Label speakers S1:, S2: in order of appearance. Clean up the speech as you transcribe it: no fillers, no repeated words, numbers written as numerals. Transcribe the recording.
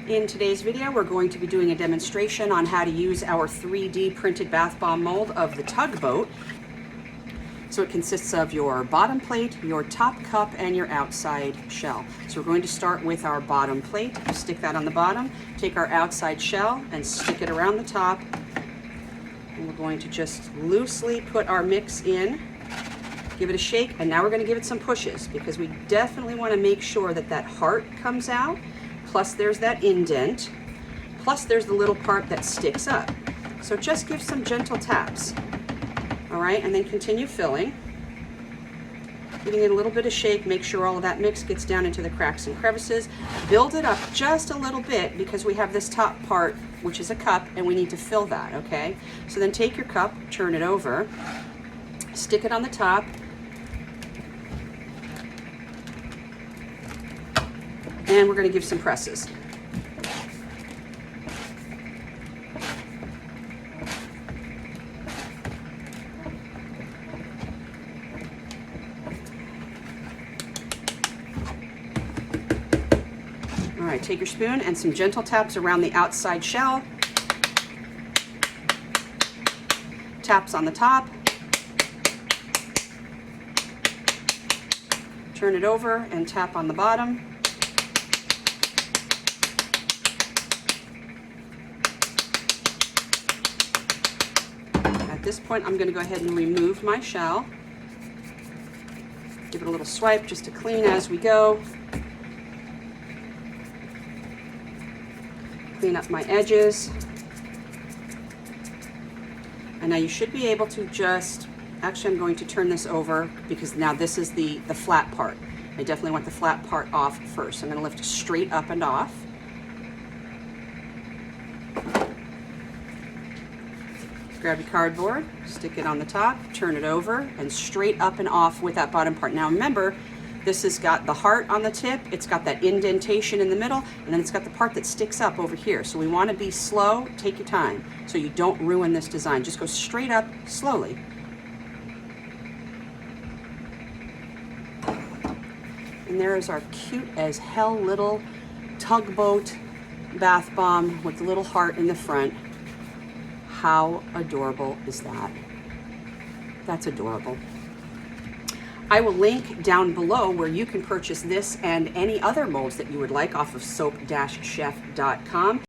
S1: In today's video, we're going to be doing a demonstration on how to use our 3D printed bath bomb mold of the Tugboat. So it consists of your bottom plate, your top cup, and your outside shell. So we're going to start with our bottom plate, stick that on the bottom, take our outside shell and stick it around the top. And we're going to just loosely put our mix in, give it a shake, and now we're going to give it some pushes because we definitely want to make sure that that heart comes out. Plus there's that indent, plus there's the little part that sticks up. So just give some gentle taps, all right, and then continue filling. Giving it a little bit of shake, make sure all of that mix gets down into the cracks and crevices. Build it up just a little bit because we have this top part, which is a cup, and we need to fill that, okay? So then take your cup, turn it over, stick it on the top, and we're going to give some presses. All right, take your spoon and some gentle taps around the outside shell. Taps on the top. Turn it over and tap on the bottom. At this point, I'm going to go ahead and remove my shell. Give it a little swipe just to clean as we go. Clean up my edges. And now you should be able to just, actually I'm going to turn this over because now this is the flat part. I definitely want the flat part off first. I'm going to lift straight up and off. Grab your cardboard, stick it on the top, turn it over, and straight up and off with that bottom part. Now remember, this has got the heart on the tip, it's got that indentation in the middle, and then it's got the part that sticks up over here. So we want to be slow, take your time, so you don't ruin this design. Just go straight up, slowly. And there is our cute as hell little Tugboat bath bomb with the little heart in the front. How adorable is that? That's adorable. I will link down below where you can purchase this and any other molds that you would like off of soap-chef.com.